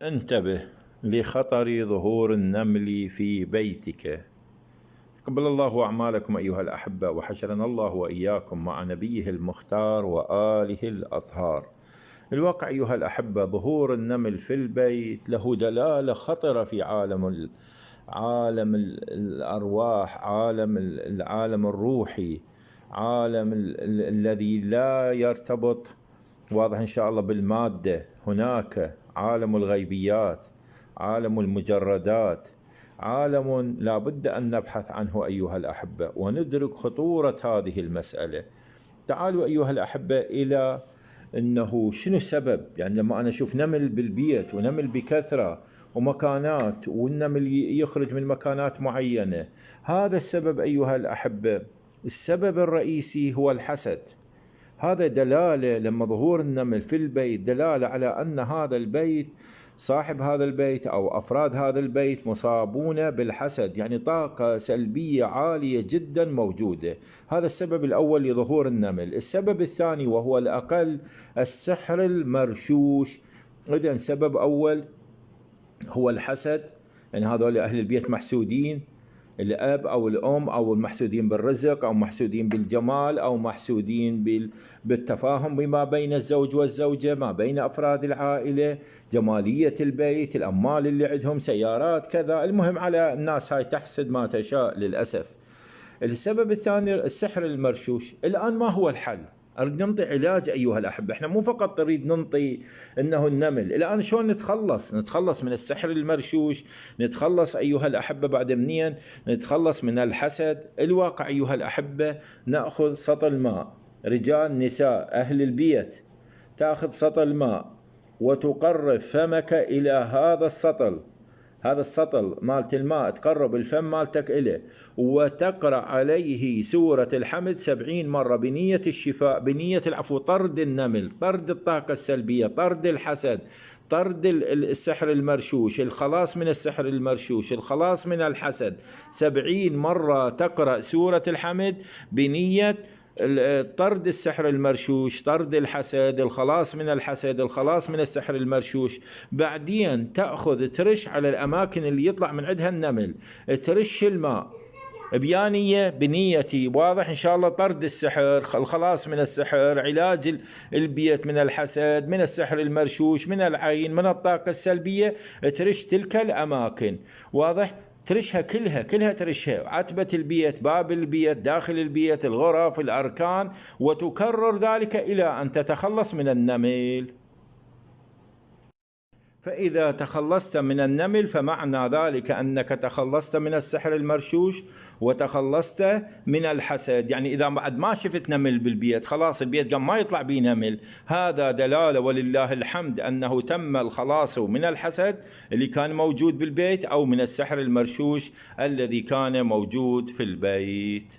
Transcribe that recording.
انتبه لخطر ظهور النمل في بيتك. تقبل الله أعمالكم أيها الأحبة، وحشرنا الله وإياكم مع نبيه المختار وآله الأطهار. الواقع أيها الأحبة، ظهور النمل في البيت له دلالة خطرة في عالم الأرواح، العالم الروحي، عالم الذي لا يرتبط واضح إن شاء الله بالمادة. هناك عالم الغيبيات، عالم المجردات، عالم لا بد أن نبحث عنه أيها الأحبة وندرك خطورة هذه المسألة. تعالوا أيها الأحبة إلى أنه شنو السبب. يعني لما أنا أشوف نمل بالبيت ونمل بكثرة ومكانات، والنمل يخرج من مكانات معينة، هذا السبب أيها الأحبة. السبب الرئيسي هو الحسد. هذا دلالة، لما ظهور النمل في البيت دلالة على أن هذا البيت، صاحب هذا البيت أو أفراد هذا البيت مصابون بالحسد، يعني طاقة سلبية عالية جدا موجودة. هذا السبب الأول لظهور النمل. السبب الثاني وهو الأقل، السحر المرشوش. إذن سبب أول هو الحسد، يعني هذول أهل البيت محسودين، الأب أو الأم، أو المحسودين بالرزق، أو محسودين بالجمال، أو محسودين بالتفاهم بما بين الزوج والزوجة، ما بين أفراد العائلة، جمالية البيت، الأموال اللي عندهم، سيارات كذا. المهم على الناس هاي تحسد ما تشاء للأسف. السبب الثاني السحر المرشوش. الآن ما هو الحل؟ أريد ننطي علاج أيها الأحبة. إحنا مو فقط نريد ننطي إنه النمل. الآن شلون نتخلص من السحر المرشوش؟ نتخلص أيها الأحبة بعد منين؟ نتخلص من الحسد. الواقع أيها الأحبة، نأخذ سطل ماء، رجال نساء أهل البيت، تأخذ سطل ماء وتقرب فمك إلى هذا السطل مالت الماء، تقرب الفم مالتك إليه وتقرأ عليه سورة الحمد 70 مرة بنية الشفاء، بنية العفو، طرد النمل، طرد الطاقة السلبية، طرد الحسد، طرد السحر المرشوش، الخلاص من السحر المرشوش، الخلاص من الحسد. 70 مرة تقرأ سورة الحمد بنية طرد السحر المرشوش، طرد الحسد، الخلاص من الحسد، الخلاص من السحر المرشوش. بعدين تأخذ ترش على الأماكن اللي يطلع من عندها النمل، ترش الماء بيانية بنيتي، واضح إن شاء الله، طرد السحر، الخلاص من السحر، علاج البيت من الحسد، من السحر المرشوش، من العين، من الطاقة السلبية. ترش تلك الأماكن، واضح، ترشها كلها ترشها، عتبة البيت، باب البيت، داخل البيت، الغرف، الأركان، وتكرر ذلك إلى أن تتخلص من النمل. فإذا تخلصت من النمل فمعنى ذلك أنك تخلصت من السحر المرشوش وتخلصت من الحسد. يعني إذا بعد ما شفت نمل بالبيت، خلاص البيت قام ما يطلع به نمل، هذا دلالة ولله الحمد أنه تم الخلاص من الحسد اللي كان موجود بالبيت، أو من السحر المرشوش الذي كان موجود في البيت.